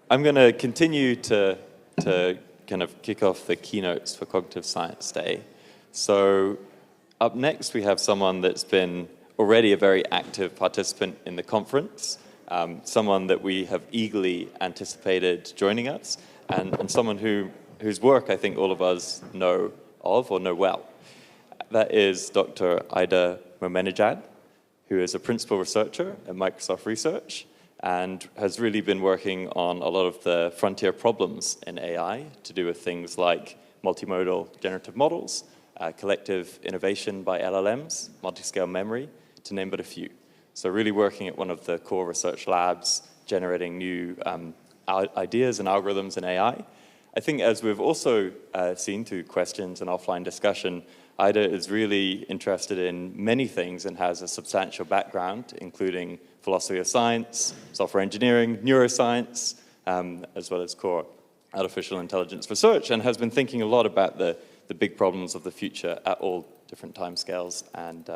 I'm going to continue to kind of kick off the keynotes for Cognitive Science Day. So up next, we have someone that's been already a very active participant in the conference, someone that we have eagerly anticipated joining us, and someone whose work I think all of us know of or know well. That is Dr. Ida Momennejad, who is a principal researcher at Microsoft Research and has really been working on a lot of the frontier problems in AI to do with things like multimodal generative models, collective innovation by LLMs, multi-scale memory, to name but a few. So really working at one of the core research labs, generating new ideas and algorithms in AI. I think as we've also seen through questions and offline discussion, Ida is really interested in many things and has a substantial background, including philosophy of science, software engineering, neuroscience, as well as core artificial intelligence research, and has been thinking a lot about the big problems of the future at all different timescales and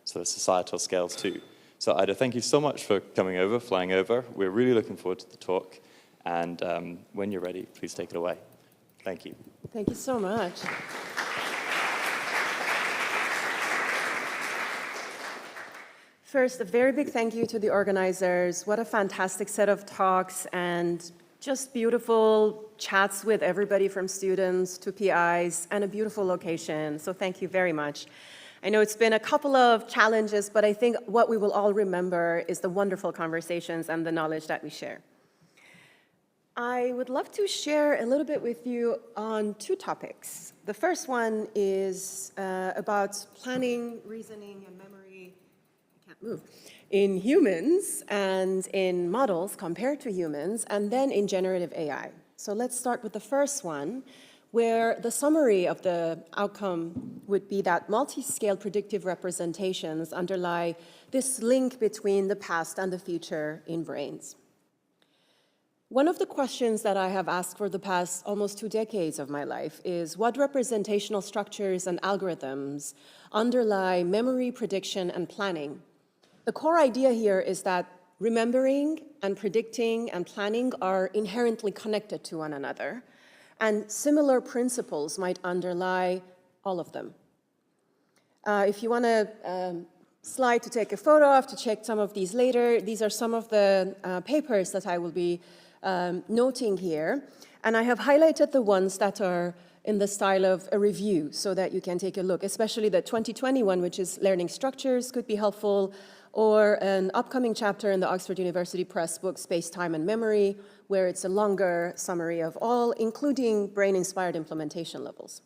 sort of societal scales too. So Ida, thank you so much for coming over, flying over. We're really looking forward to the talk. And when you're ready, please take it away. Thank you. Thank you so much. First, a very big thank you to the organizers. What a fantastic set of talks and just beautiful chats with everybody from students to PIs and a beautiful location. So thank you very much. I know it's been a couple of challenges, but I think what we will all remember is the wonderful conversations and the knowledge that we share. I would love to share a little bit with you on two topics. The first one is about planning, reasoning, and memory. I can't move. In humans and in models compared to humans, and then in generative AI. So let's start with the first one, where the summary of the outcome would be that multi-scale predictive representations underlie this link between the past and the future in brains. One of the questions that I have asked for the past almost 2 decades of my life is what representational structures and algorithms underlie memory, prediction, and planning? The core idea here is that remembering and predicting and planning are inherently connected to one another, and similar principles might underlie all of them. If you want a slide to take a photo of, to check some of these later, these are some of the papers that I will be noting here. And I have highlighted the ones that are in the style of a review so that you can take a look, especially the 2021, which is learning structures, could be helpful, or an upcoming chapter in the Oxford University Press book, Space, Time, and Memory, where it's a longer summary of all, including brain-inspired implementation levels.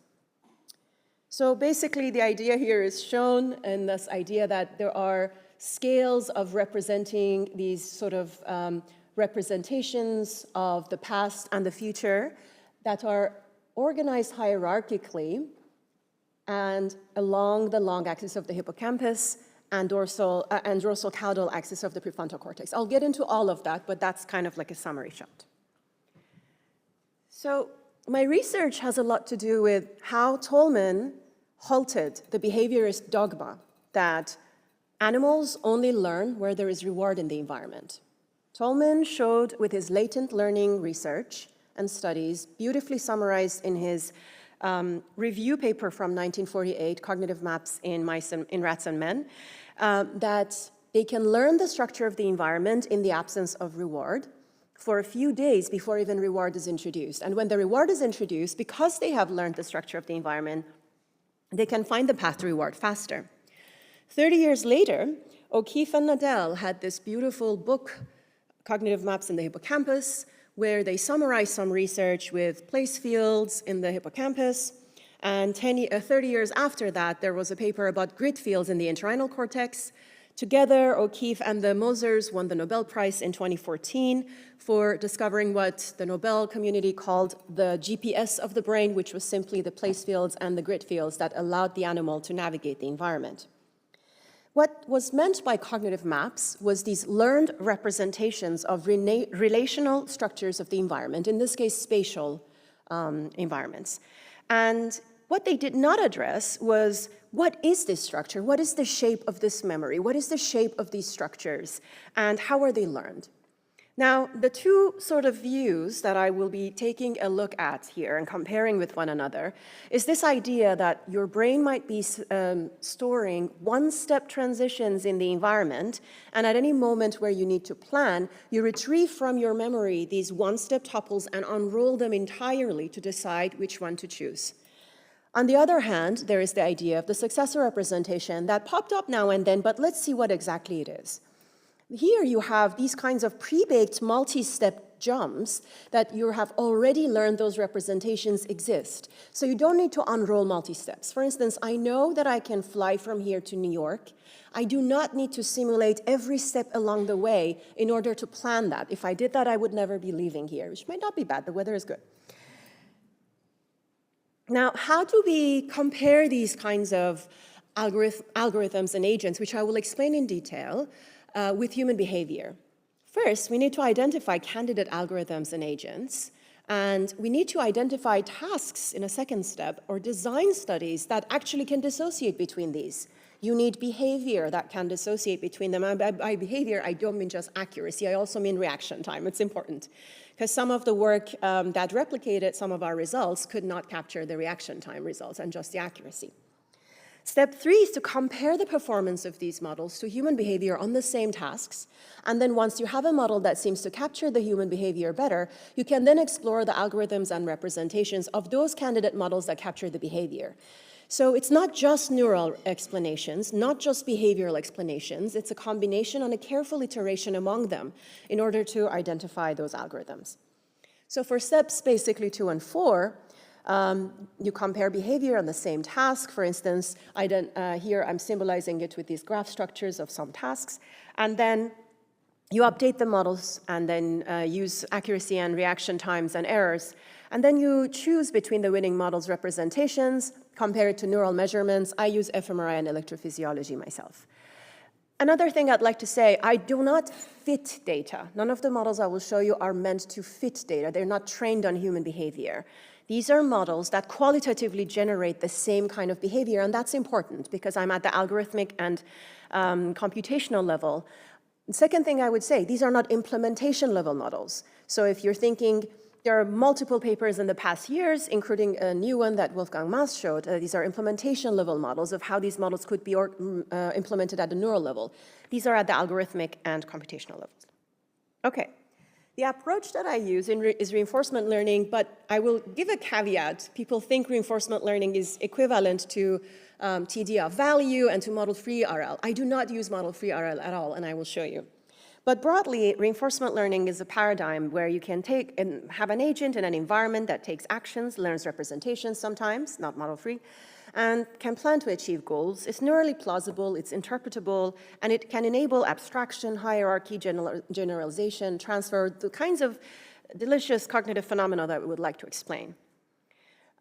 So basically, the idea here is shown in this idea that there are scales of representing these sort of representations of the past and the future that are organized hierarchically and along the long axis of the hippocampus and dorsal caudal axis of the prefrontal cortex. I'll get into all of that, but that's kind of like a summary shot. So my research has a lot to do with how Tolman halted the behaviorist dogma that animals only learn where there is reward in the environment. Tolman showed with his latent learning research and studies, beautifully summarized in his review paper from 1948, Cognitive Maps in Rats and Men, that they can learn the structure of the environment in the absence of reward for a few days before even reward is introduced. And when the reward is introduced, because they have learned the structure of the environment, they can find the path to reward faster. 30 years later, O'Keefe and Nadell had this beautiful book, Cognitive Maps in the Hippocampus, where they summarize some research with place fields in the hippocampus. And 30 years after that, there was a paper about grid fields in the entorhinal cortex. Together, O'Keefe and the Mosers won the Nobel Prize in 2014 for discovering what the Nobel community called the GPS of the brain, which was simply the place fields and the grid fields that allowed the animal to navigate the environment. What was meant by cognitive maps was these learned representations of relational structures of the environment, in this case, spatial environments. And what they did not address was, what is this structure? What is the shape of this memory? What is the shape of these structures? And how are they learned? Now, the two sort of views that I will be taking a look at here and comparing with one another is this idea that your brain might be storing one-step transitions in the environment, and at any moment where you need to plan, you retrieve from your memory these one-step tuples and unroll them entirely to decide which one to choose. On the other hand, there is the idea of the successor representation that popped up now and then, but let's see what exactly it is. Here you have these kinds of pre-baked multi-step jumps that you have already learned those representations exist. So you don't need to unroll multi-steps. For instance, I know that I can fly from here to New York. I do not need to simulate every step along the way in order to plan that. If I did that, I would never be leaving here, which might not be bad. The weather is good. Now, how do we compare these kinds of algorithms and agents, which I will explain in detail, with human behavior? First, we need to identify candidate algorithms and agents, and we need to identify tasks in a second step or design studies that actually can dissociate between these. You need behavior that can dissociate between them. And by behavior, I don't mean just accuracy, I also mean reaction time. It's important, because some of the work that replicated some of our results could not capture the reaction time results and just the accuracy. Step 3 is to compare the performance of these models to human behavior on the same tasks. And then once you have a model that seems to capture the human behavior better, you can then explore the algorithms and representations of those candidate models that capture the behavior. So it's not just neural explanations, not just behavioral explanations. It's a combination and a careful iteration among them in order to identify those algorithms. So for steps basically 2 and 4, you compare behavior on the same task. For instance, here I'm symbolizing it with these graph structures of some tasks. And then you update the models and then use accuracy and reaction times and errors. And then you choose between the winning models' representations, compare it to neural measurements. I use fMRI and electrophysiology myself. Another thing I'd like to say, I do not fit data. None of the models I will show you are meant to fit data. They're not trained on human behavior. These are models that qualitatively generate the same kind of behavior, and that's important because I'm at the algorithmic and computational level. The second thing I would say, these are not implementation level models. So if you're thinking, there are multiple papers in the past years, including a new one that Wolfgang Maas showed. These are implementation level models of how these models could be implemented at the neural level. These are at the algorithmic and computational levels. Okay. The approach that I use is reinforcement learning, but I will give a caveat. People think reinforcement learning is equivalent to TD of value and to model-free RL. I do not use model-free RL at all, and I will show you. But broadly, reinforcement learning is a paradigm where you can take and have an agent in an environment that takes actions, learns representations sometimes, not model-free, and can plan to achieve goals. It's neurally plausible, it's interpretable, and it can enable abstraction, hierarchy, generalization, transfer, the kinds of delicious cognitive phenomena that we would like to explain.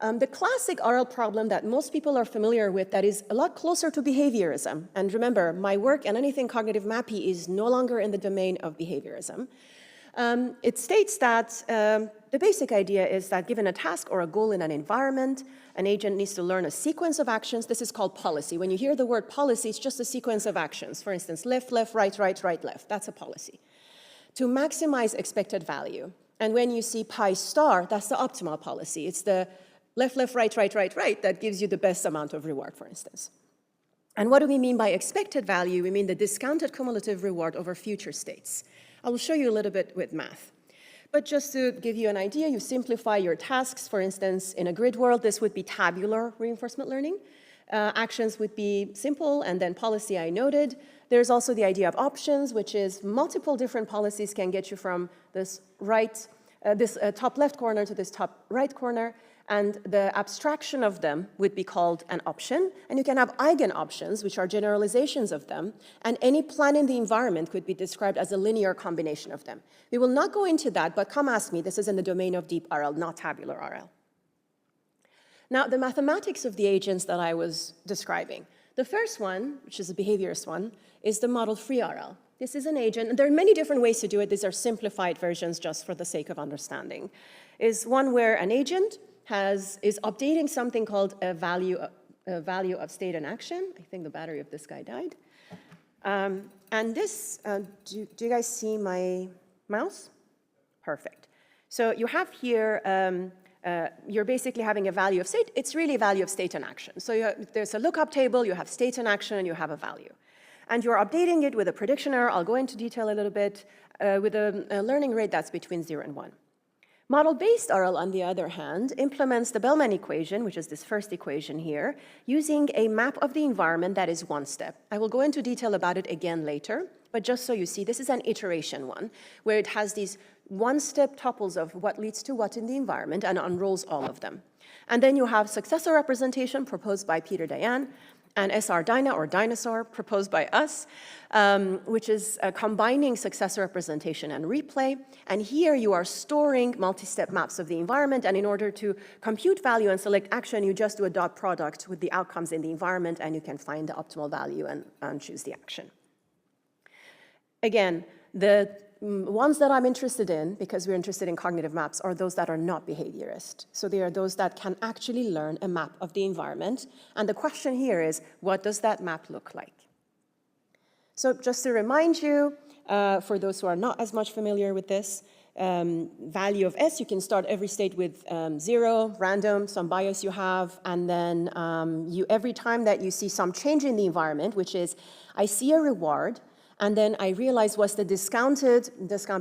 The classic RL problem that most people are familiar with that is a lot closer to behaviorism, and remember, my work and anything cognitive mappy is no longer in the domain of behaviorism. It states that the basic idea is that given a task or a goal in an environment, an agent needs to learn a sequence of actions. This is called policy. When you hear the word policy, it's just a sequence of actions. For instance, left, left, right, right, right, left. That's a policy. To maximize expected value. And when you see pi star, that's the optimal policy. It's the left, left, right, right, right, right that gives you the best amount of reward, for instance. And what do we mean by expected value? We mean the discounted cumulative reward over future states. I will show you a little bit with math. But just to give you an idea, you simplify your tasks. For instance, in a grid world, this would be tabular reinforcement learning. Actions would be simple, and then policy I noted. There's also the idea of options, which is multiple different policies can get you from this top left corner to this top right corner. And the abstraction of them would be called an option. And you can have eigenoptions, which are generalizations of them. And any plan in the environment could be described as a linear combination of them. We will not go into that, but come ask me. This is in the domain of deep RL, not tabular RL. Now, the mathematics of the agents that I was describing. The first one, which is a behaviorist one, is the model-free RL. This is an agent, and there are many different ways to do it. These are simplified versions just for the sake of understanding. Is one where an agent is updating something called a value of state and action. I think the battery of this guy died. And this, do you guys see my Mouse? Perfect. So you have here, you're basically having a value of state. It's really a value of state and action. So there's a lookup table, you have state and action, and you have a value. And you're updating it with a prediction error. I'll go into detail a little bit, with a learning rate that's between 0 and 1. Model-based RL, on the other hand, implements the Bellman equation, which is this first equation here, using a map of the environment that is one step. I will go into detail about it again later, but just so you see, this is an iteration one, where it has these one-step tuples of what leads to what in the environment and unrolls all of them. And then you have successor representation proposed by Peter Dayan, and SR Dyna, or dinosaur, proposed by us, which is combining successor representation and replay. And here you are storing multi-step maps of the environment, and in order to compute value and select action, you just do a dot product with the outcomes in the environment, and you can find the optimal value and choose the action. Again, the ones that I'm interested in, because we're interested in cognitive maps, are those that are not behaviorist. So they are those that can actually learn a map of the environment. And the question here is, what does that map look like? So just to remind you, for those who are not as much familiar with this, value of S, you can start every state with 0, random, some bias you have, and then every time that you see some change in the environment, which is, I see a reward, and then I realize what's the discount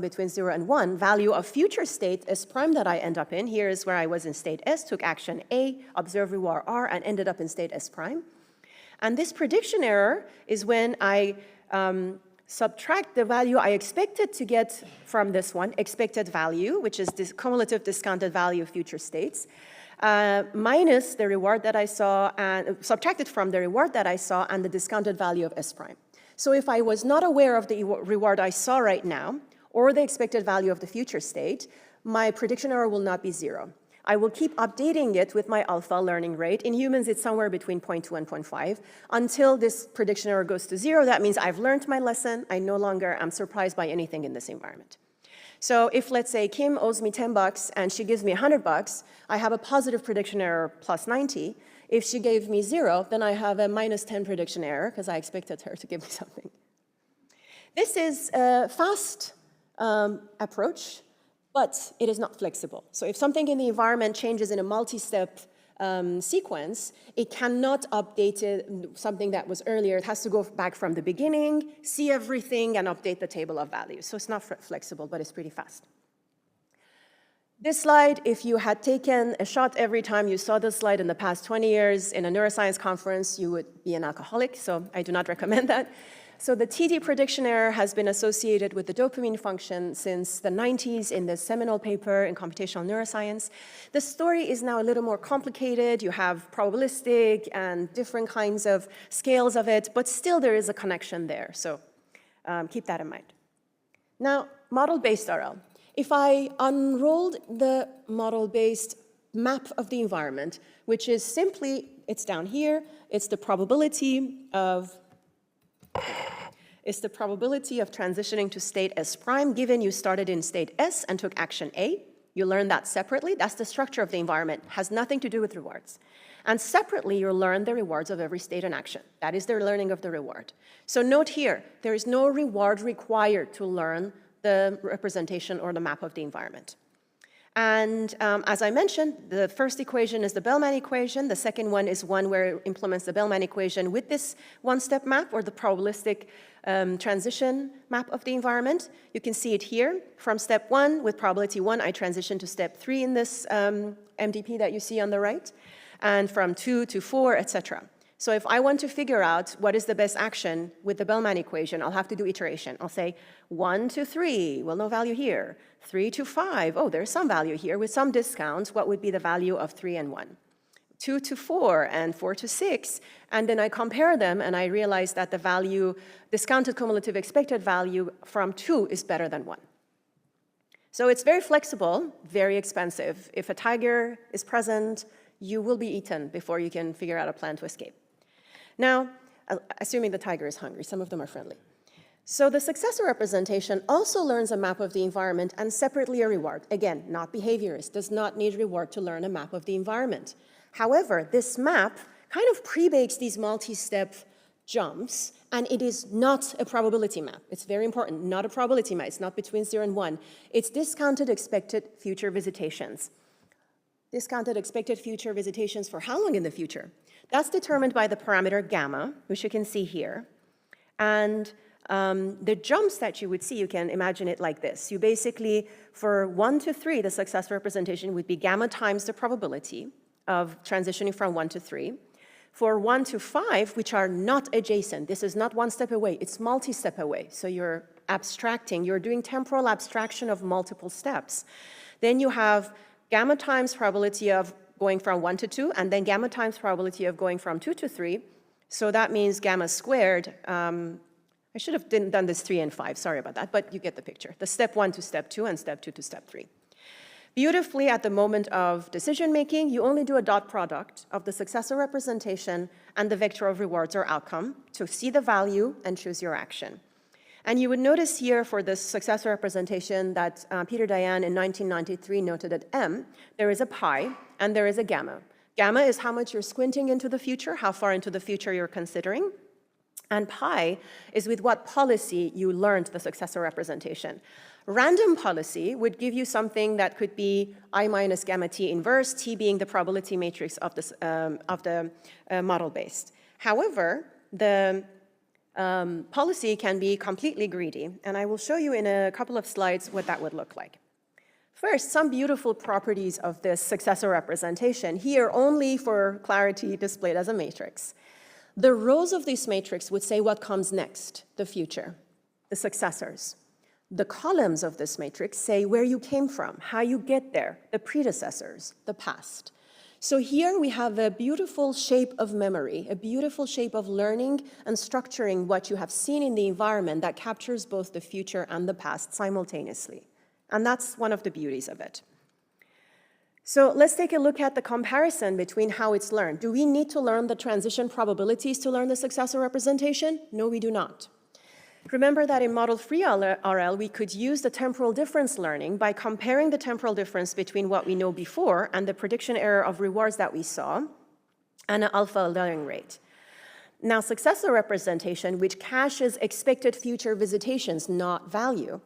between 0 and 1, value of future state S prime that I end up in. Here is where I was in state S, took action A, observed reward R, and ended up in state S prime. And this prediction error is when I subtract the value I expected to get from this one, expected value, which is this cumulative discounted value of future states, minus the reward that I saw, and subtracted from the reward that I saw and the discounted value of S prime. So if I was not aware of the reward I saw right now, or the expected value of the future state, my prediction error will not be 0. I will keep updating it with my alpha learning rate. In humans, it's somewhere between 0.2 and 0.5. Until this prediction error goes to 0, that means I've learned my lesson. I no longer am surprised by anything in this environment. So if, let's say, Kim owes me $10 and she gives me $100, I have a positive prediction error plus 90. If she gave me 0, then I have a minus 10 prediction error because I expected her to give me something. This is a fast approach, but it is not flexible. So if something in the environment changes in a multi-step sequence, it cannot update something that was earlier. It has to go back from the beginning, see everything, and update the table of values. So it's not flexible, but it's pretty fast. This slide, if you had taken a shot every time you saw this slide in the past 20 years in a neuroscience conference, you would be an alcoholic, so I do not recommend that. So the TD prediction error has been associated with the dopamine function since the 90s in the seminal paper in computational neuroscience. The story is now a little more complicated. You have probabilistic and different kinds of scales of it, but still there is a connection there, so keep that in mind. Now, model-based RL. If I unrolled the model-based map of the environment, which is simply, it's down here, it's the probability of transitioning to state S prime, given you started in state S and took action A. You learn that separately. That's the structure of the environment. Has nothing to do with rewards. And separately, you learn the rewards of every state and action. That is the learning of the reward. So note here, there is no reward required to learn the representation or the map of the environment. And as I mentioned, the first equation is the Bellman equation. The second one is one where it implements the Bellman equation with this one-step map or the probabilistic transition map of the environment. You can see it here. From step 1, with probability 1, I transition to step 3 in this MDP that you see on the right, and from 2 to 4, etc. So if I want to figure out what is the best action with the Bellman equation, I'll have to do iteration. I'll say 1 to 3, well, no value here. 3 to 5, oh, there's some value here. With some discounts, what would be the value of 3 and 1? 2 to 4 and 4 to 6. And then I compare them, and I realize that the value, discounted cumulative expected value from 2 is better than 1. So it's very flexible, very expensive. If a tiger is present, you will be eaten before you can figure out a plan to escape. Now, assuming the tiger is hungry, some of them are friendly. So the successor representation also learns a map of the environment and separately a reward. Again, not behaviorist, does not need reward to learn a map of the environment. However, this map kind of pre-bakes these multi-step jumps, and it is not a probability map. It's very important, not a probability map. It's not between 0 and 1. It's discounted expected future visitations. Discounted expected future visitations for how long in the future? That's determined by the parameter gamma, which you can see here. And the jumps that you would see, you can imagine it like this. You basically, for 1 to 3, the success representation would be gamma times the probability of transitioning from 1 to 3. For 1 to 5, which are not adjacent, this is not one step away, it's multi-step away. So you're abstracting, you're doing temporal abstraction of multiple steps. Then you have gamma times probability of going from 1 to 2, and then gamma times probability of going from 2 to 3. So that means gamma squared. I should have done this 3 and 5, sorry about that, but you get the picture. The step 1 to step 2 and step 2 to step 3. Beautifully, at the moment of decision-making, you only do a dot product of the successor representation and the vector of rewards or outcome to see the value and choose your action. And you would notice here for this successor representation that Peter Dayan in 1993 noted that M, there is a pi and there is a gamma. Gamma is how much you're squinting into the future, how far into the future you're considering. And pi is with what policy you learned the successor representation. Random policy would give you something that could be I minus gamma t inverse, t being the probability matrix of the model-based. However, the policy can be completely greedy, and I will show you in a couple of slides what that would look like. First, some beautiful properties of this successor representation, here only for clarity displayed as a matrix. The rows of this matrix would say what comes next, the future, the successors. The columns of this matrix say where you came from, how you get there, the predecessors, the past. So here we have a beautiful shape of memory, a beautiful shape of learning and structuring what you have seen in the environment that captures both the future and the past simultaneously. And that's one of the beauties of it. So let's take a look at the comparison between how it's learned. Do we need to learn the transition probabilities to learn the successor representation? No, we do not. Remember that in model free RL, we could use the temporal difference learning by comparing the temporal difference between what we know before and the prediction error of rewards that we saw, and an alpha learning rate. Now, successor representation, which caches expected future visitations, not value,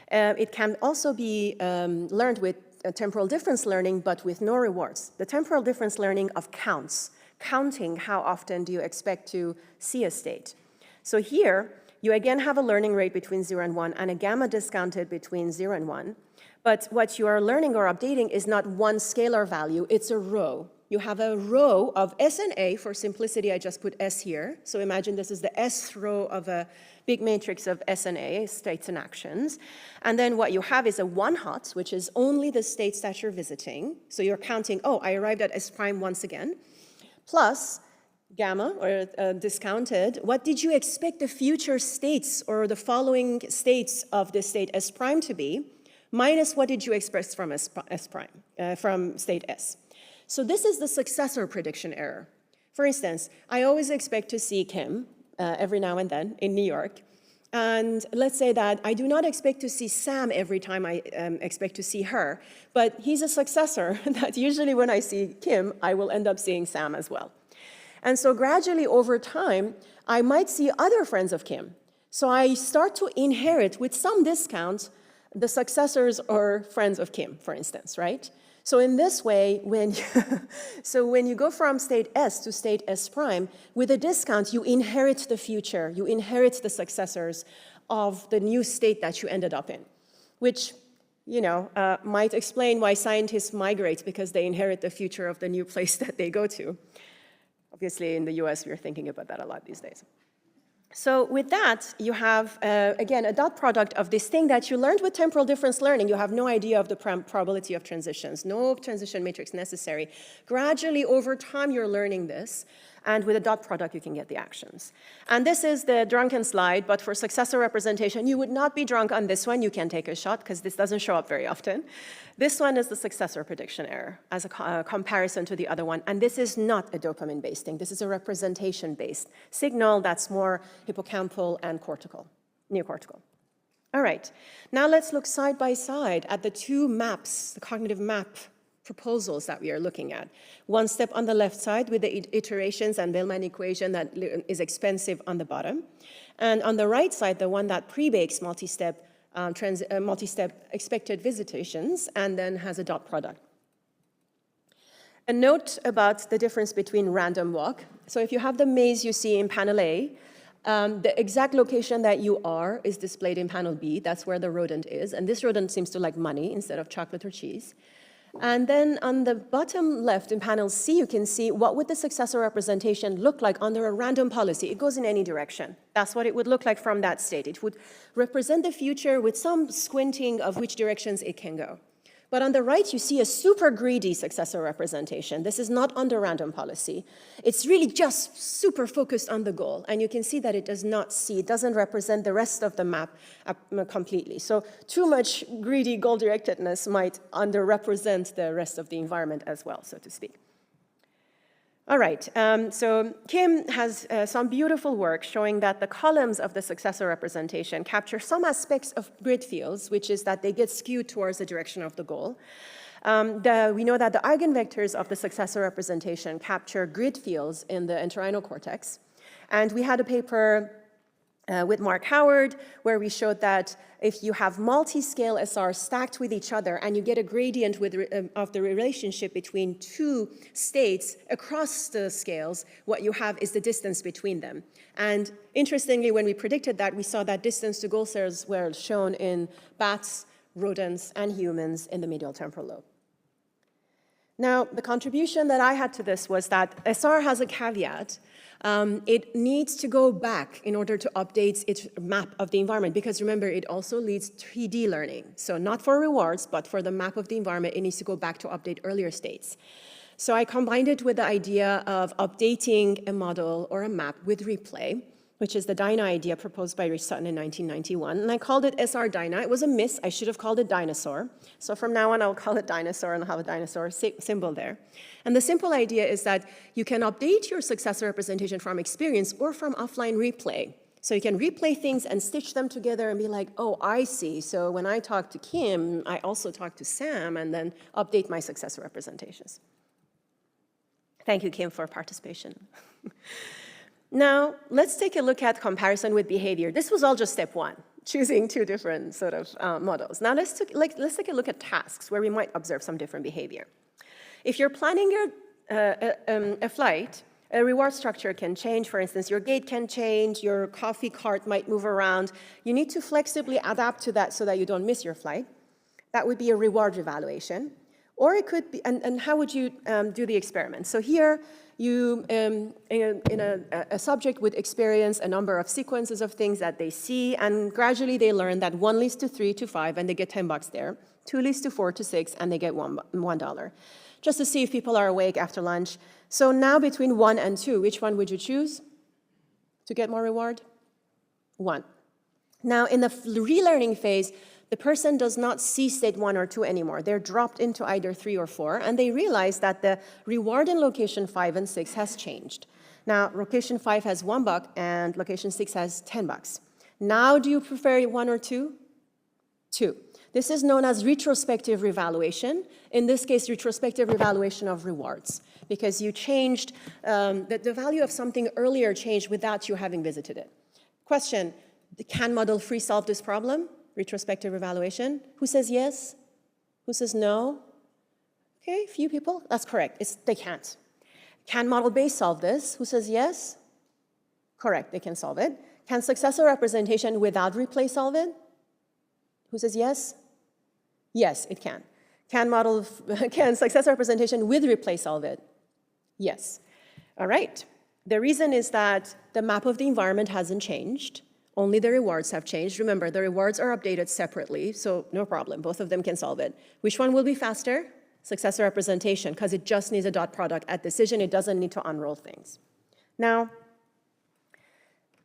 it can also be learned with temporal difference learning, but with no rewards. The temporal difference learning of counts, counting how often do you expect to see a state. So here, you again have a learning rate between 0 and 1 and a gamma discounted between 0 and 1. But what you are learning or updating is not one scalar value, it's a row. You have a row of S and A. For simplicity, I just put S here. So imagine this is the S row of a big matrix of S and A, states and actions. And then what you have is a one hot, which is only the states that you're visiting. So you're counting, oh, I arrived at S prime once again, plus gamma, or discounted, what did you expect the future states or the following states of the state S prime to be, minus what did you expect from S prime, from state S. So this is the successor prediction error. For instance, I always expect to see Kim every now and then in New York. And let's say that I do not expect to see Sam every time I expect to see her, but he's a successor that usually when I see Kim, I will end up seeing Sam as well. And so gradually over time, I might see other friends of Kim. So I start to inherit with some discount the successors or friends of Kim, for instance, right? So in this way, when you go from state S to state S prime, with a discount, you inherit the future, you inherit the successors of the new state that you ended up in, which might explain why scientists migrate, because they inherit the future of the new place that they go to. Obviously, in the US, we're thinking about that a lot these days. So with that, you have, again, a dot product of this thing that you learned with temporal difference learning. You have no idea of the probability of transitions, no transition matrix necessary. Gradually, over time, you're learning this. And with a dot product, you can get the actions. And this is the drunken slide, but for successor representation, you would not be drunk on this one. You can take a shot, because this doesn't show up very often. This one is the successor prediction error as a comparison to the other one. And this is not a dopamine-based thing. This is a representation-based signal that's more hippocampal and cortical, neocortical. All right, now let's look side by side at the two maps, the cognitive map proposals that we are looking at. One step on the left side with the iterations and Bellman equation that is expensive on the bottom. And on the right side, the one that pre-bakes multi-step expected visitations and then has a dot product. A note about the difference between random walk. So if you have the maze you see in panel A, the exact location that you are is displayed in panel B. That's where the rodent is. And this rodent seems to like money instead of chocolate or cheese. And then on the bottom left in panel C, you can see what would the successor representation look like under a random policy. It goes in any direction. That's what it would look like from that state. It would represent the future with some squinting of which directions it can go. But on the right, you see a super greedy successor representation. This is not under random policy. It's really just super focused on the goal. And you can see that it doesn't represent the rest of the map completely. So too much greedy goal-directedness might underrepresent the rest of the environment as well, so to speak. All right, so Kim has some beautiful work showing that the columns of the successor representation capture some aspects of grid fields, which is that they get skewed towards the direction of the goal. We know that the eigenvectors of the successor representation capture grid fields in the entorhinal cortex. And we had a paper with Mark Howard, where we showed that if you have multi-scale SR stacked with each other and you get a gradient of the relationship between two states across the scales, what you have is the distance between them. And interestingly, when we predicted that, we saw that distance to goal cells were shown in bats, rodents, and humans in the medial temporal lobe. Now, the contribution that I had to this was that SR has a caveat. It needs to go back in order to update its map of the environment, because remember, it also leads 3D learning. So not for rewards, but for the map of the environment, it needs to go back to update earlier states. So I combined it with the idea of updating a model or a map with replay, which is the DINA idea proposed by Rich Sutton in 1991. And I called it SR DINA. It was a miss. I should have called it dinosaur. So from now on, I'll call it dinosaur and I'll have a dinosaur symbol there. And the simple idea is that you can update your successor representation from experience or from offline replay. So you can replay things and stitch them together and be like, oh, I see. So when I talk to Kim, I also talk to Sam, and then update my successor representations. Thank you, Kim, for participation. Now, let's take a look at comparison with behavior. This was all just step one, choosing two different sort of models. Now, let's take a look at tasks where we might observe some different behavior. If you're planning a flight, a reward structure can change. For instance, your gate can change, your coffee cart might move around. You need to flexibly adapt to that so that you don't miss your flight. That would be a reward evaluation. Or it could be, and how would you do the experiment? So here, a subject would experience a number of sequences of things that they see, and gradually they learn that 1 leads to 3 to 5, and they get $10 there. 2 leads to 4 to 6, and they get $1. Just to see if people are awake after lunch. So now between 1 and 2, which one would you choose to get more reward? 1. Now in the relearning phase, the person does not see state 1 or 2 anymore. They're dropped into either 3 or 4, and they realize that the reward in location 5 and 6 has changed. Now, location 5 has $1, and location 6 has $10. Now, do you prefer 1 or 2? 2. This is known as retrospective revaluation. In this case, retrospective revaluation of rewards, because you changed, the value of something earlier changed without you having visited it. Question, can model free solve this problem? Retrospective evaluation. Who says yes? Who says no? Okay, few people. That's correct. They can't. Can model-based solve this? Who says yes? Correct, they can solve it. Can successor representation without replay solve it? Who says yes? Yes, it can. Can successor representation with replay solve it? Yes. All right. The reason is that the map of the environment hasn't changed. Only the rewards have changed. Remember, the rewards are updated separately, so no problem. Both of them can solve it. Which one will be faster? Successor representation, because it just needs a dot product at decision. It doesn't need to unroll things. Now,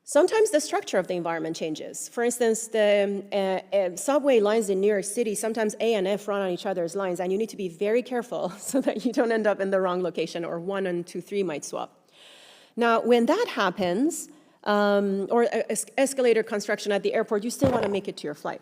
sometimes the structure of the environment changes. For instance, the subway lines in New York City, sometimes A and F run on each other's lines, and you need to be very careful so that you don't end up in the wrong location, or 1 and 2, 3 might swap. Now, when that happens, or escalator construction at the airport, you still want to make it to your flight.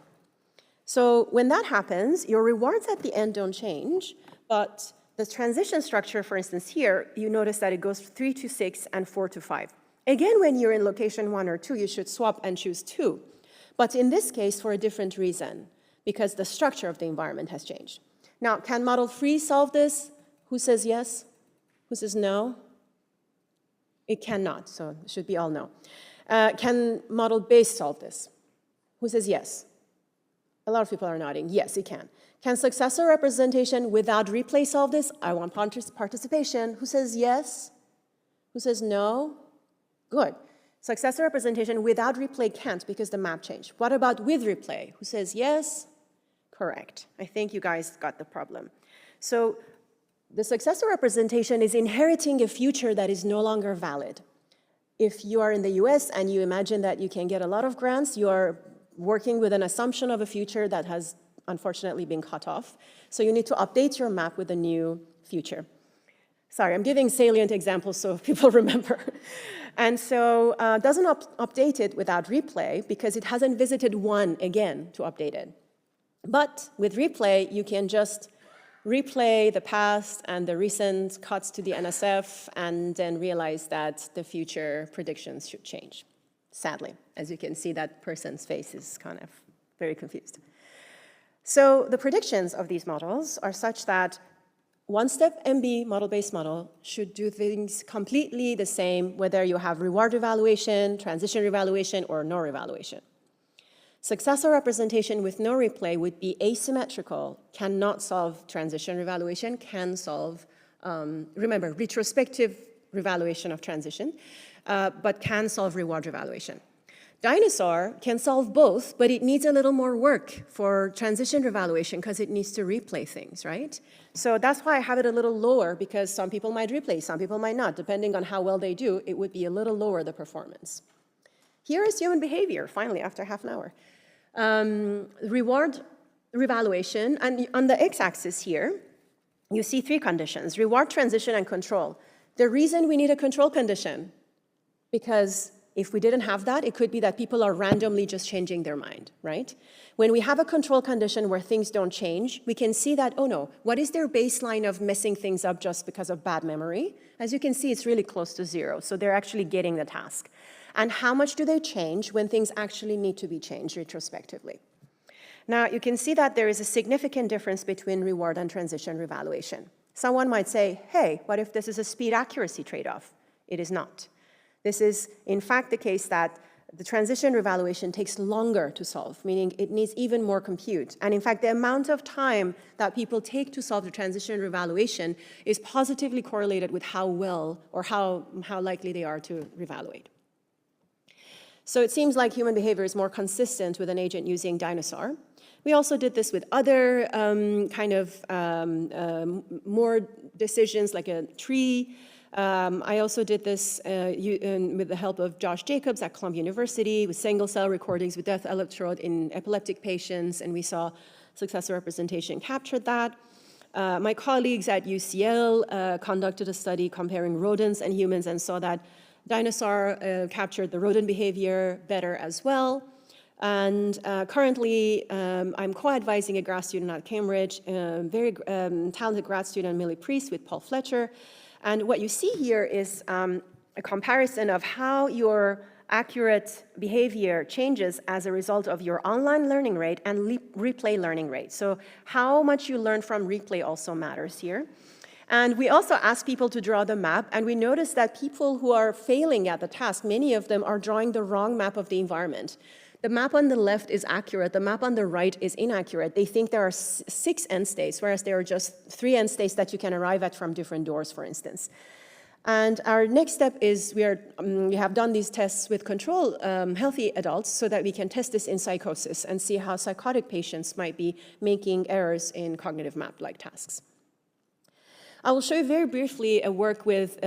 So when that happens, your rewards at the end don't change, but the transition structure, for instance, here, you notice that it goes 3 to 6 and 4 to 5. Again, when you're in location 1 or 2, you should swap and choose 2. But in this case, for a different reason, because the structure of the environment has changed. Now, can model 3 solve this? Who says yes? Who says no? It cannot, so it should be all no. Can model base solve this? Who says yes? A lot of people are nodding. Yes, it can. Can successor representation without replay solve this? I want participation. Who says yes? Who says no? Good. Successor representation without replay can't because the map changed. What about with replay? Who says yes? Correct. I think you guys got the problem. So the successor representation is inheriting a future that is no longer valid. If you are in the US and you imagine that you can get a lot of grants, you are working with an assumption of a future that has unfortunately been cut off. So you need to update your map with a new future. Sorry, I'm giving salient examples so people remember. And so doesn't update it without replay because it hasn't visited 1 again to update it. But with replay, you can just replay the past and the recent cuts to the NSF and then realize that the future predictions should change. Sadly, as you can see, that person's face is kind of very confused. So the predictions of these models are such that one-step MB model-based model should do things completely the same whether you have reward evaluation, transition evaluation, or no evaluation. Successor representation with no replay would be asymmetrical, cannot solve transition evaluation, can solve, remember, retrospective revaluation of transition, but can solve reward evaluation. Dinosaur can solve both, but it needs a little more work for transition evaluation because it needs to replay things, right? So that's why I have it a little lower, because some people might replay, some people might not. Depending on how well they do, it would be a little lower, the performance. Here is human behavior, finally, after half an hour. Reward revaluation, and on the x-axis here, you see 3 conditions: reward, transition, and control. The reason we need a control condition, because if we didn't have that, it could be that people are randomly just changing their mind, right? When we have a control condition where things don't change, we can see that, oh no, what is their baseline of messing things up just because of bad memory? As you can see, it's really close to 0, so they're actually getting the task. And how much do they change when things actually need to be changed retrospectively? Now, you can see that there is a significant difference between reward and transition revaluation. Someone might say, hey, what if this is a speed-accuracy trade-off? It is not. This is, in fact, the case that the transition revaluation takes longer to solve, meaning it needs even more compute. And in fact, the amount of time that people take to solve the transition revaluation is positively correlated with how well or how likely they are to revaluate. So it seems like human behavior is more consistent with an agent using Dinosaur. We also did this with other more decisions like a tree. I also did this with the help of Josh Jacobs at Columbia University with single-cell recordings with death electrode in epileptic patients, and we saw successor representation captured that. My colleagues at UCL conducted a study comparing rodents and humans and saw that Dinosaur captured the rodent behavior better as well. And currently, I'm co-advising a grad student at Cambridge, very talented grad student, Millie Priest, with Paul Fletcher. And what you see here is a comparison of how your accurate behavior changes as a result of your online learning rate and replay learning rate. So how much you learn from replay also matters here. And we also asked people to draw the map, and we noticed that people who are failing at the task, many of them are drawing the wrong map of the environment. The map on the left is accurate, the map on the right is inaccurate. They think there are 6 end states, whereas there are just 3 end states that you can arrive at from different doors, for instance. And our next step is we have done these tests with control healthy adults so that we can test this in psychosis and see how psychotic patients might be making errors in cognitive map-like tasks. I will show you very briefly a work with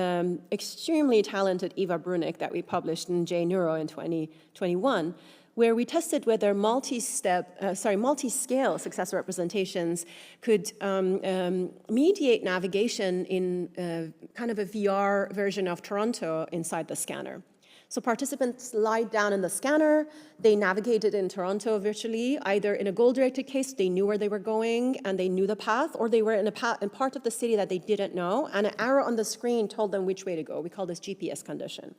extremely talented Eva Bruneck that we published in JNeuro in 2021, where we tested whether multi-scale successor representations could mediate navigation in kind of a VR version of Toronto inside the scanner. So participants lied down in the scanner, they navigated in Toronto virtually, either in a goal-directed case, they knew where they were going and they knew the path, or they were in part of the city that they didn't know, and an arrow on the screen told them which way to go. We call this GPS condition.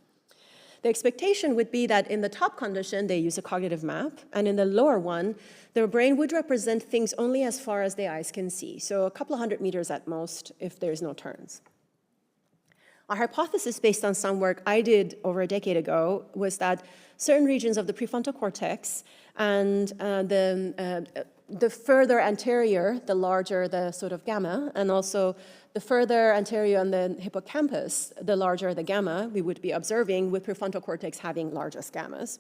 The expectation would be that in the top condition, they use a cognitive map, and in the lower one, their brain would represent things only as far as the eyes can see, so a couple of 100 meters at most if there's no turns. Our hypothesis, based on some work I did over a decade ago, was that certain regions of the prefrontal cortex and the further anterior, the larger the sort of gamma, and also the further anterior on the hippocampus, the larger the gamma we would be observing, with prefrontal cortex having largest gammas.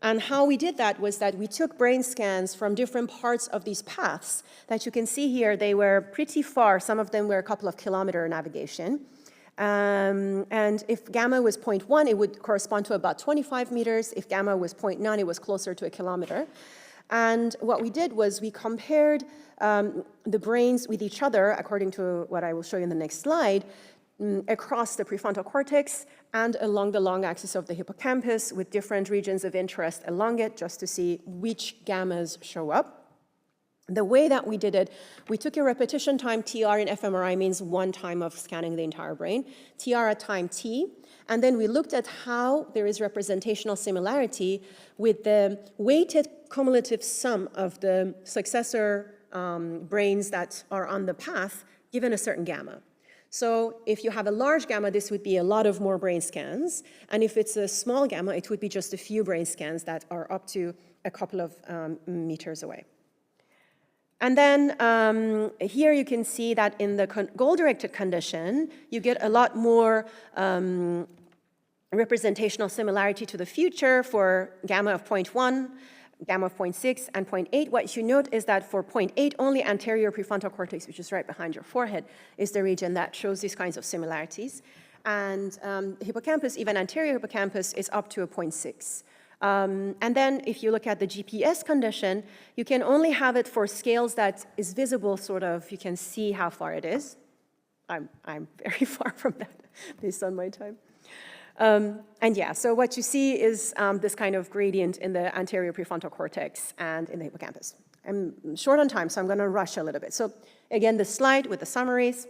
And how we did that was that we took brain scans from different parts of these paths that you can see here. They were pretty far. Some of them were a couple of kilometer navigation. And if gamma was 0.1, it would correspond to about 25 meters. If gamma was 0.9, it was closer to a kilometer. And what we did was we compared the brains with each other, according to what I will show you in the next slide, across the prefrontal cortex and along the long axis of the hippocampus with different regions of interest along it, just to see which gammas show up. The way that we did it, we took a repetition time, TR in fMRI means one time of scanning the entire brain, TR at time t, and then we looked at how there is representational similarity with the weighted cumulative sum of the successor brains that are on the path given a certain gamma. So if you have a large gamma, this would be a lot of more brain scans, and if it's a small gamma, it would be just a few brain scans that are up to a couple of meters away. And then here you can see that in the goal-directed condition, you get a lot more representational similarity to the future for gamma of 0.1, gamma of 0.6, and 0.8. What you note is that for 0.8, only anterior prefrontal cortex, which is right behind your forehead, is the region that shows these kinds of similarities. And hippocampus, even anterior hippocampus, is up to a 0.6. And then if you look at the GPS condition, you can only have it for scales that is visible, sort of, you can see how far it is. I'm very far from that based on my time. And yeah, so what you see is this kind of gradient in the anterior prefrontal cortex and in the hippocampus. I'm short on time, so I'm going to rush a little bit. So again, the slide with the summaries.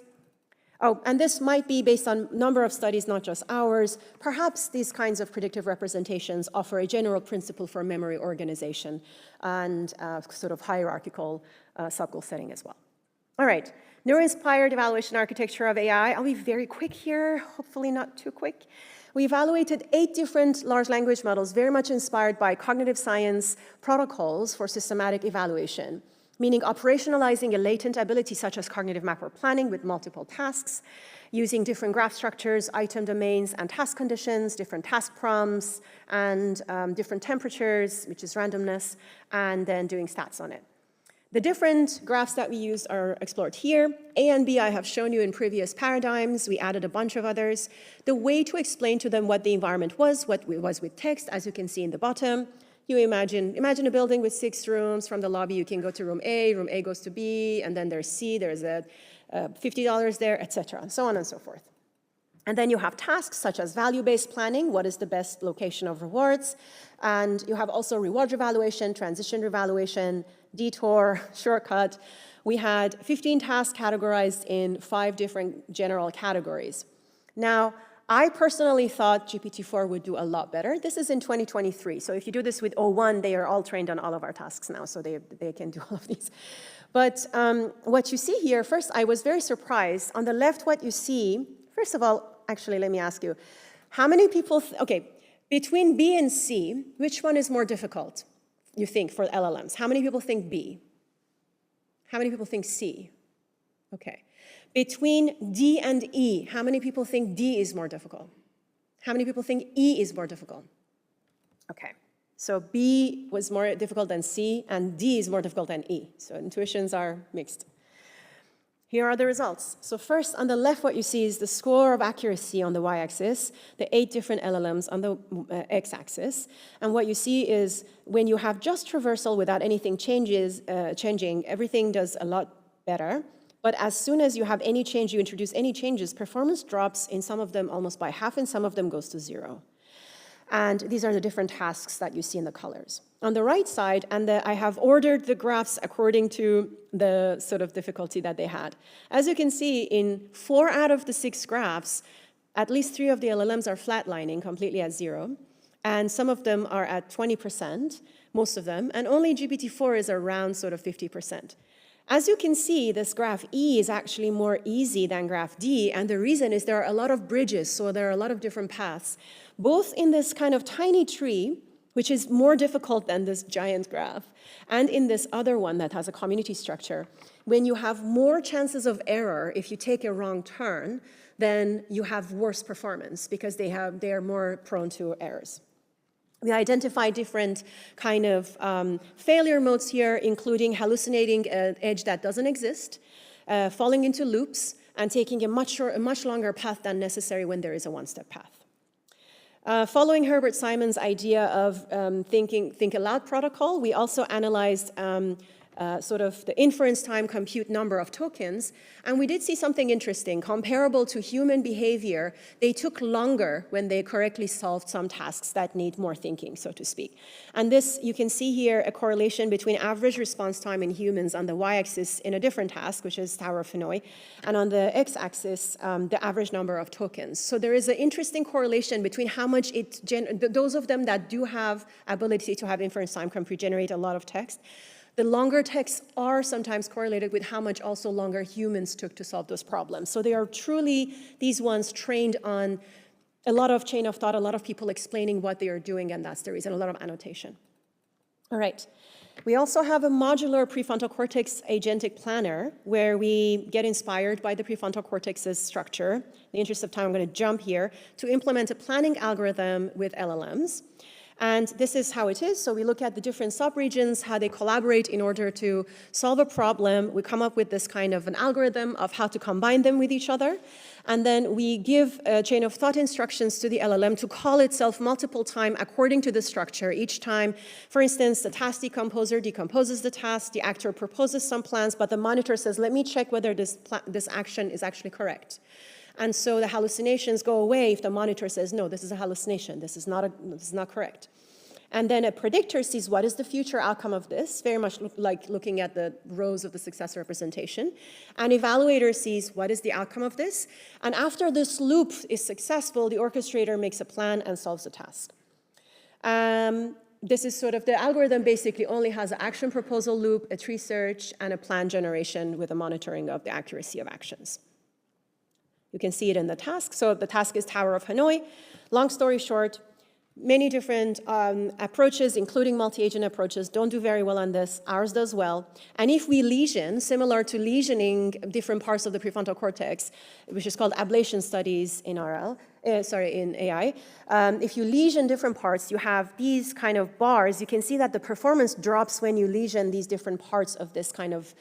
Oh, and this might be based on a number of studies, not just ours. Perhaps these kinds of predictive representations offer a general principle for memory organization and sort of hierarchical subgoal setting as well. All right, neuro-inspired evaluation architecture of AI. I'll be very quick here, hopefully not too quick. We evaluated 8 different large language models, very much inspired by cognitive science protocols for systematic evaluation, meaning operationalizing a latent ability such as cognitive map or planning with multiple tasks, using different graph structures, item domains, and task conditions, different task prompts, and different temperatures, which is randomness, and then doing stats on it. The different graphs that we used are explored here. A and B I have shown you in previous paradigms. We added a bunch of others. The way to explain to them what the environment was, what it was with text, as you can see in the bottom. You imagine a building with 6 rooms. From the lobby, you can go to room A goes to B, and then there's C, there's a $50 there, etc., so on and so forth. And then you have tasks such as value-based planning, what is the best location of rewards, and you have also reward evaluation, transition evaluation, detour, shortcut. We had 15 tasks categorized in 5 different general categories. Now, I personally thought GPT-4 would do a lot better. This is in 2023, so if you do this with O1, they are all trained on all of our tasks now, so they can do all of these. But what you see here, first, I was very surprised. On the left, what you see, first of all, actually, let me ask you, how many people, okay, between B and C, which one is more difficult, you think, for LLMs? How many people think B? How many people think C? Okay. Between D and E, how many people think D is more difficult? How many people think E is more difficult? Okay. So B was more difficult than C, and D is more difficult than E. So intuitions are mixed. Here are the results. So first, on the left, what you see is the score of accuracy on the y-axis, the 8 different LLMs on the x-axis. And what you see is when you have just traversal without anything changing, everything does a lot better. But as soon as you have any change, you introduce any changes, performance drops in some of them almost by half, and some of them goes to 0. And these are the different tasks that you see in the colors. On the right side, I have ordered the graphs according to the sort of difficulty that they had. As you can see, in 4 out of the 6 graphs, at least 3 of the LLMs are flatlining completely at 0. And some of them are at 20%, most of them. And only GPT-4 is around sort of 50%. As you can see, this graph E is actually more easy than graph D. And the reason is there are a lot of bridges. So there are a lot of different paths, both in this kind of tiny tree, which is more difficult than this giant graph, and in this other one that has a community structure. When you have more chances of error, if you take a wrong turn, then you have worse performance because they are more prone to errors. We identify different kind of failure modes here, including hallucinating an edge that doesn't exist, falling into loops, and taking a much longer path than necessary when there is a one-step path. Following Herbert Simon's idea of think aloud protocol, we also analyzed sort of the inference time compute number of tokens, and we did see something interesting. Comparable to human behavior, they took longer when they correctly solved some tasks that need more thinking, so to speak. And this, you can see here a correlation between average response time in humans on the y-axis in a different task, which is Tower of Hanoi, and on the x-axis, the average number of tokens. So there is an interesting correlation between how much those of them that do have ability to have inference time can pre-generate a lot of text. The longer texts are sometimes correlated with how much also longer humans took to solve those problems. So they are truly, these ones, trained on a lot of chain of thought, a lot of people explaining what they are doing, and that's the reason, a lot of annotation. All right. We also have a modular prefrontal cortex agentic planner where we get inspired by the prefrontal cortex's structure. In the interest of time, I'm going to jump here to implement a planning algorithm with LLMs. And this is how it is. So we look at the different subregions, how they collaborate in order to solve a problem. We come up with this kind of an algorithm of how to combine them with each other. And then we give a chain of thought instructions to the LLM to call itself multiple times according to the structure. Each time, for instance, the task decomposer decomposes the task, the actor proposes some plans, but the monitor says, let me check whether this action is actually correct. And so the hallucinations go away if the monitor says, no, this is a hallucination, this is not correct. And then a predictor sees what is the future outcome of this, very much like looking at the rows of the success representation. An evaluator sees what is the outcome of this. And after this loop is successful, the orchestrator makes a plan and solves the task. This is sort of, the algorithm basically only has an action proposal loop, a tree search, and a plan generation with a monitoring of the accuracy of actions. You can see it in the task. So the task is Tower of Hanoi. Long story short, many different approaches, including multi-agent approaches, don't do very well on this. Ours does well. And if we lesion, similar to lesioning different parts of the prefrontal cortex, which is called ablation studies in in AI, if you lesion different parts, you have these kind of bars. You can see that the performance drops when you lesion these different parts of this kind of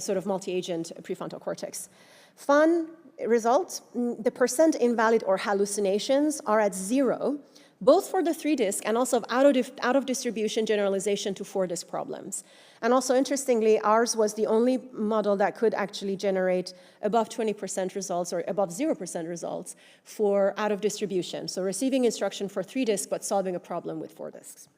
sort of multi-agent prefrontal cortex. Fun result, the percent invalid or hallucinations are at 0, both for the 3-disk and also out of distribution generalization to 4-disk problems. And also interestingly, ours was the only model that could actually generate above 20% results or above 0% results for out of distribution. So receiving instruction for 3-disk, but solving a problem with 4 disks.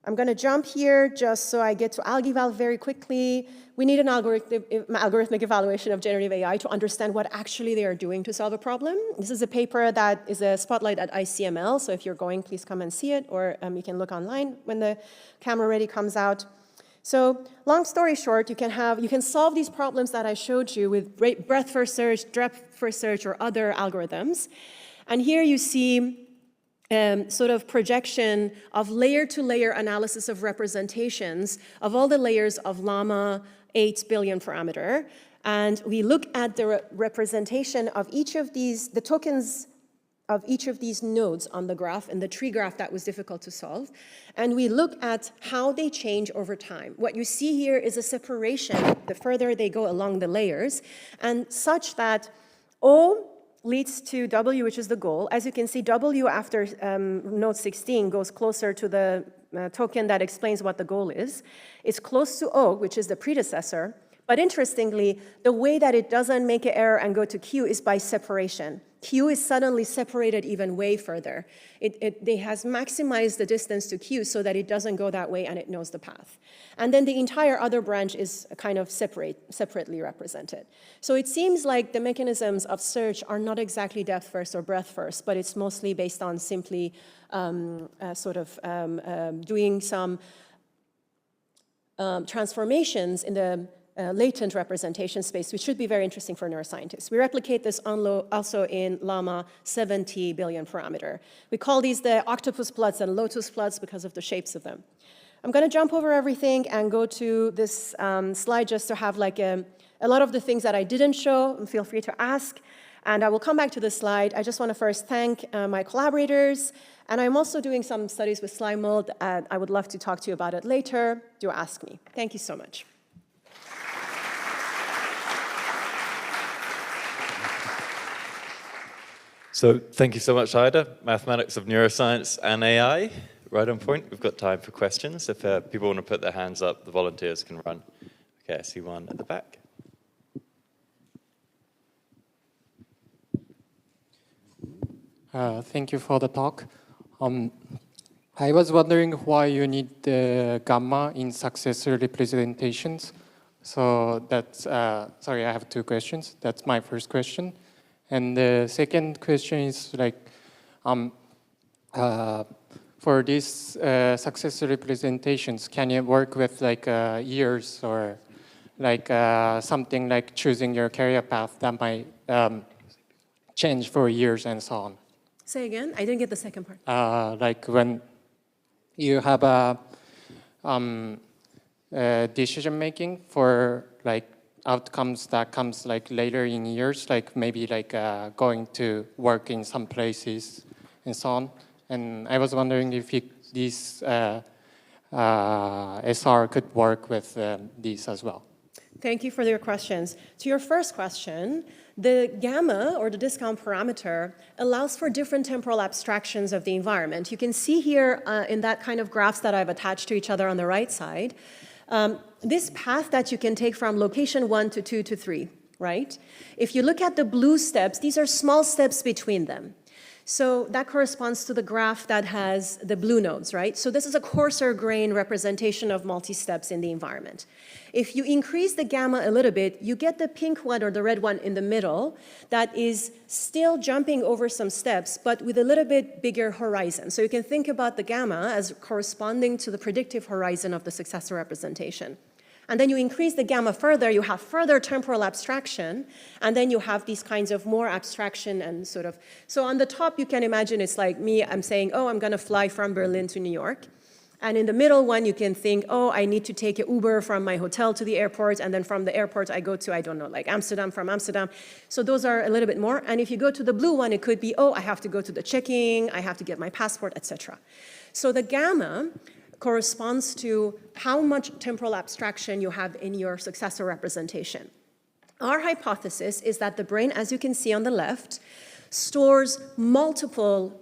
I'm going to jump here just so I get to AlgEval very quickly. We need an algorithmic evaluation of generative AI to understand what actually they are doing to solve a problem. This is a paper that is a spotlight at ICML, so if you're going, please come and see it, or you can look online when the camera ready comes out. So long story short, you can solve these problems that I showed you with breadth first search, depth first search, or other algorithms. And here you see sort of projection of layer-to-layer analysis of representations of all the layers of Llama 8 billion parameter. And we look at the representation of each of these, the tokens of each of these nodes on the graph, and the tree graph that was difficult to solve. And we look at how they change over time. What you see here is a separation the further they go along the layers, and such that O leads to W, which is the goal. As you can see, W after node 16 goes closer to the token that explains what the goal is. It's close to O, which is the predecessor, But interestingly, the way that it doesn't make an error and go to Q is by separation. Q is suddenly separated even way further. They has maximized the distance to Q so that it doesn't go that way and it knows the path. And then the entire other branch is kind of separately represented. So it seems like the mechanisms of search are not exactly depth first or breadth first, but it's mostly based on simply doing some transformations in the latent representation space, which should be very interesting for neuroscientists. We replicate this also in Llama 70 billion parameter. We call these the octopus plots and lotus plots because of the shapes of them. I'm going to jump over everything and go to this slide just to have like a lot of the things that I didn't show, and feel free to ask. And I will come back to this slide. I just want to first thank my collaborators. And I'm also doing some studies with slime mold. I would love to talk to you about it later. Do ask me. Thank you so much. So thank you so much, Ida. Mathematics of neuroscience and AI, right on point. We've got time for questions. If people want to put their hands up, the volunteers can run. Okay, I see one at the back. Thank you for the talk. I was wondering why you need the gamma in successor representations. So that's, sorry, I have two questions. That's my first question. And the second question is like, for these successor representations, can you work with like years or like something like choosing your career path that might change for years and so on? Say again? I didn't get the second part. Like when you have a decision making for like outcomes that comes like later in years, like maybe like going to work in some places and so on. And I was wondering if these SR could work with these as well. Thank you for your questions. To your first question, the gamma, or the discount parameter, allows for different temporal abstractions of the environment. You can see here in that kind of graphs that I've attached to each other on the right side, this path that you can take from location 1 to 2 to 3, right? If you look at the blue steps, these are small steps between them. So that corresponds to the graph that has the blue nodes, right? So this is a coarser grain representation of multi-steps in the environment. If you increase the gamma a little bit, you get the pink one or the red one in the middle that is still jumping over some steps, but with a little bit bigger horizon. So you can think about the gamma as corresponding to the predictive horizon of the successor representation. And then you increase the gamma further, you have further temporal abstraction, and then you have these kinds of more abstraction and sort of, so on the top you can imagine it's like me, I'm saying, oh, I'm gonna fly from Berlin to New York. And in the middle one, you can think, oh, I need to take an Uber from my hotel to the airport, and then from the airport I go to, I don't know, like Amsterdam, from Amsterdam. So those are a little bit more. And if you go to the blue one, it could be, oh, I have to go to the checking, I have to get my passport, etc. So the gamma corresponds to how much temporal abstraction you have in your successor representation. Our hypothesis is that the brain, as you can see on the left, stores multiple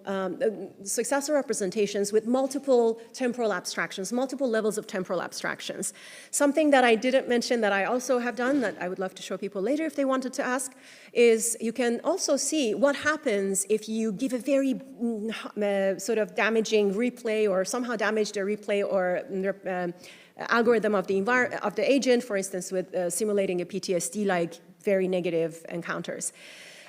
successor representations with multiple temporal abstractions, multiple levels of temporal abstractions. Something that I didn't mention that I also have done that I would love to show people later if they wanted to ask is you can also see what happens if you give a very sort of damaging replay or somehow damage the replay or algorithm of the agent, for instance, with simulating a PTSD like very negative encounters.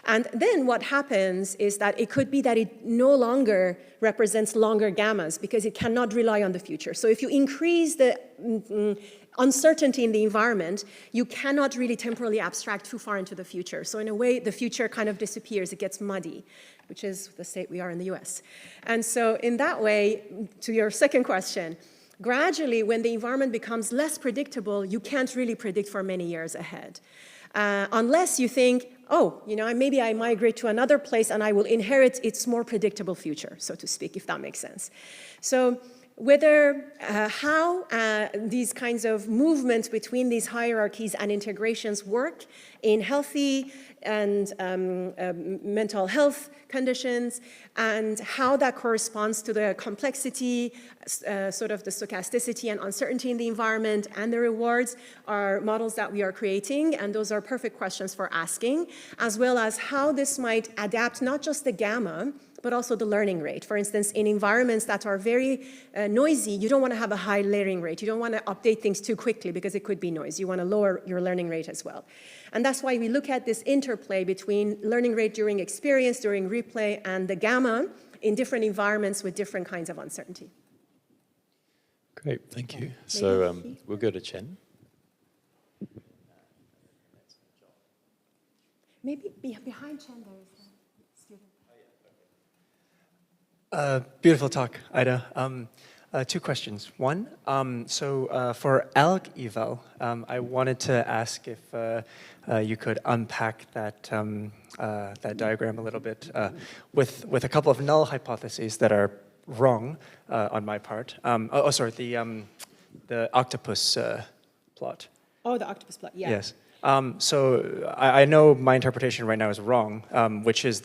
And then what happens is that it could be that it no longer represents longer gammas because it cannot rely on the future. So if you increase the uncertainty in the environment, you cannot really temporally abstract too far into the future. So in a way, the future kind of disappears. It gets muddy, which is the state we are in the US. And so in that way, to your second question, gradually when the environment becomes less predictable, you can't really predict for many years ahead. Unless you think, oh, you know, maybe I migrate to another place and I will inherit its more predictable future, so to speak, if that makes sense. So whether how these kinds of movements between these hierarchies and integrations work in healthy and mental health conditions, and how that corresponds to the complexity, sort of the stochasticity and uncertainty in the environment, and the rewards are models that we are creating, and those are perfect questions for asking, as well as how this might adapt not just the gamma, but also the learning rate. For instance, in environments that are very noisy, you don't want to have a high learning rate. You don't want to update things too quickly because it could be noise. You want to lower your learning rate as well. And that's why we look at this interplay between learning rate during experience, during replay, and the gamma in different environments with different kinds of uncertainty. Great, thank you. So we'll go to Chen. Maybe behind Chen there is a student. Beautiful talk, Ida. Two questions. One, for AlgEval, I wanted to ask if you could unpack that that diagram a little bit with a couple of null hypotheses that are wrong on my part. The octopus plot. Oh, the octopus plot, yeah. Yes. So I know my interpretation right now is wrong, which is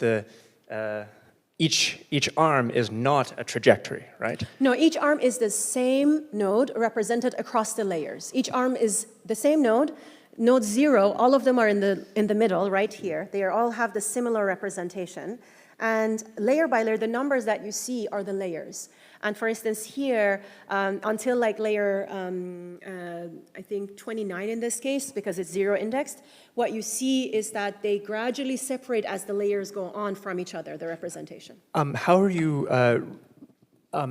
each arm is not a trajectory, right? No, each arm is the same node represented across the layers. Each arm is the same node. Node 0, all of them are in the middle, right here. They all have the similar representation. And layer by layer, the numbers that you see are the layers. And for instance, here, until like layer, I think 29 in this case, because it's 0 indexed, what you see is that they gradually separate as the layers go on from each other, the representation. How are you,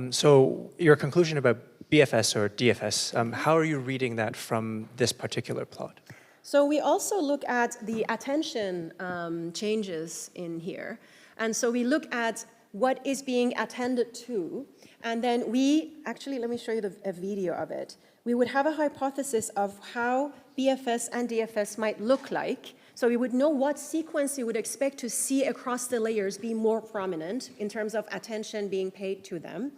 so your conclusion about BFS or DFS, how are you reading that from this particular plot? So we also look at the attention changes in here. And so we look at what is being attended to, and then actually, let me show you a video of it. We would have a hypothesis of how BFS and DFS might look like. So we would know what sequence you would expect to see across the layers be more prominent in terms of attention being paid to them.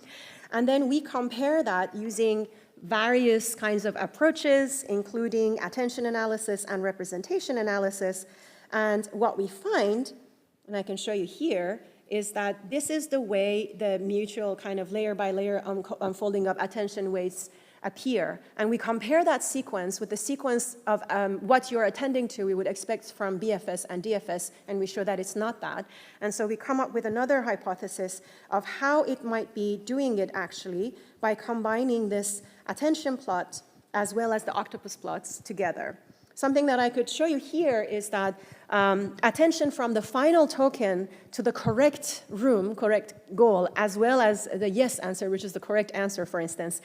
And then we compare that using various kinds of approaches, including attention analysis and representation analysis. And what we find, and I can show you here, is that this is the way the mutual kind of layer by layer unfolding of attention weights appear. And we compare that sequence with the sequence of what you're attending to we would expect from BFS and DFS, and we show that it's not that. And so we come up with another hypothesis of how it might be doing it actually by combining this attention plot as well as the octopus plots together. Something that I could show you here is that attention from the final token to the correct room, correct goal, as well as the yes answer, which is the correct answer, for instance,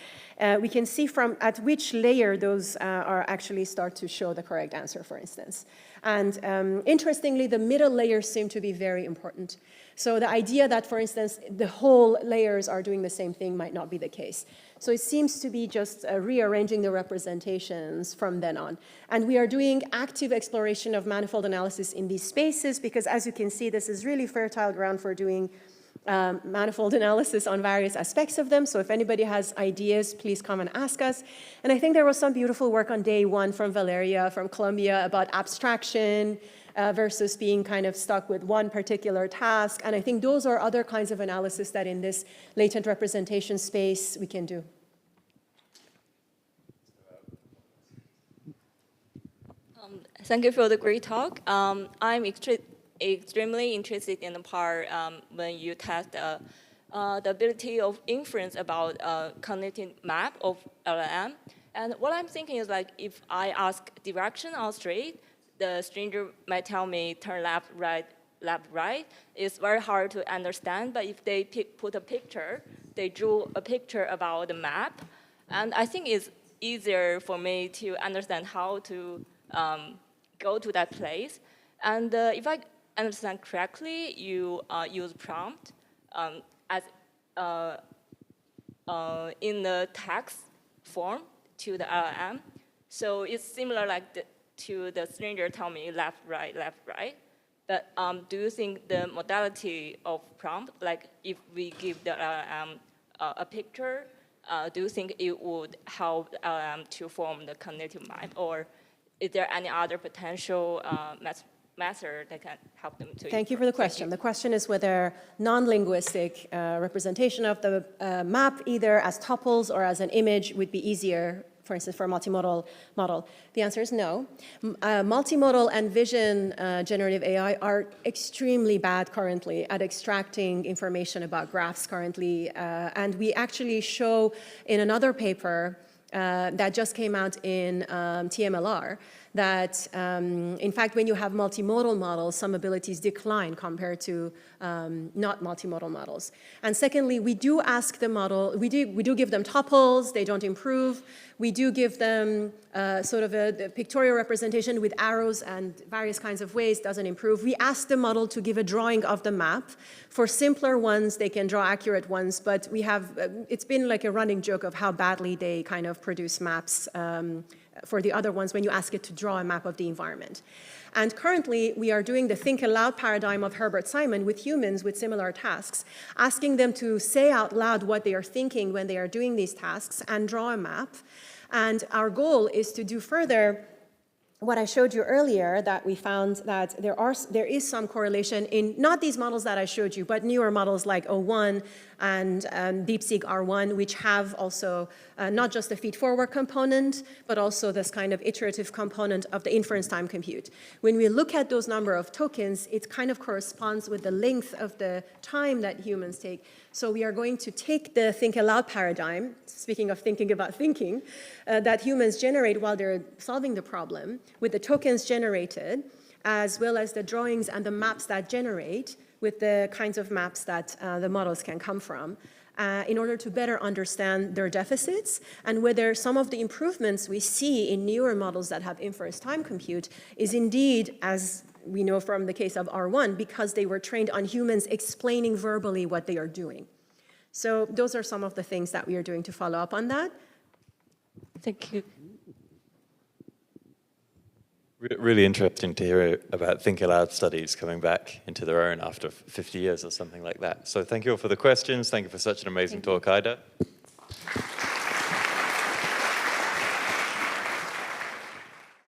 we can see from at which layer those are actually start to show the correct answer, for instance. And interestingly, the middle layers seem to be very important. So the idea that, for instance, the whole layers are doing the same thing might not be the case. So it seems to be just rearranging the representations from then on. And we are doing active exploration of manifold analysis in these spaces because, as you can see, this is really fertile ground for doing manifold analysis on various aspects of them. So if anybody has ideas, please come and ask us. And I think there was some beautiful work on day one from Valeria from Columbia about abstraction versus being kind of stuck with one particular task. And I think those are other kinds of analysis that in this latent representation space we can do. Thank you for the great talk. I'm extremely interested in the part when you test the ability of inference about cognitive map of LLM. And what I'm thinking is like if I ask direction on street, the stranger might tell me turn left, right, left, right. It's very hard to understand, but if they put a picture, they drew a picture about the map, and I think it's easier for me to understand how to go to that place. And if I understand correctly, you use prompt as in the text form to the LLM. So it's similar like to the stranger tell me left, right, But do you think the modality of prompt, like if we give the LLM a picture, do you think it would help to form the cognitive map, or is there any other potential method that can help them to Thank you for the question. The question is whether non-linguistic representation of the map, either as tuples or as an image, would be easier, for instance, for a multimodal model. The answer is no. Multimodal and vision generative AI are extremely bad currently at extracting information about graphs currently. And we actually show in another paper that just came out in TMLR that, in fact, when you have multimodal models, some abilities decline compared to not multimodal models. And secondly, we do ask the model, we do give them tuples, they don't improve. We do give them sort of a pictorial representation with arrows and various kinds of ways, doesn't improve. We ask the model to give a drawing of the map. For simpler ones, they can draw accurate ones, but we have, it's been like a running joke of how badly they kind of produce maps for the other ones when you ask it to draw a map of the environment. And currently, we are doing the think aloud paradigm of Herbert Simon with humans with similar tasks, asking them to say out loud what they are thinking when they are doing these tasks and draw a map. And our goal is to do further what I showed you earlier, that we found that there is some correlation in not these models that I showed you, but newer models like O1 and DeepSeek R1, which have also not just the feed-forward component, but also this kind of iterative component of the inference time compute. When we look at those number of tokens, it kind of corresponds with the length of the time that humans take. So we are going to take the think aloud paradigm, speaking of thinking about thinking, that humans generate while they're solving the problem, with the tokens generated, as well as the drawings and the maps that generate, with the kinds of maps that the models can come from, in order to better understand their deficits and whether some of the improvements we see in newer models that have inference time compute is indeed, as we know from the case of R1, because they were trained on humans explaining verbally what they are doing. So those are some of the things that we are doing to follow up on that. Thank you. Really interesting to hear about Think Aloud studies coming back into their own after 50 years or something like that. So thank you all for the questions. Thank you for such an amazing talk, Ida.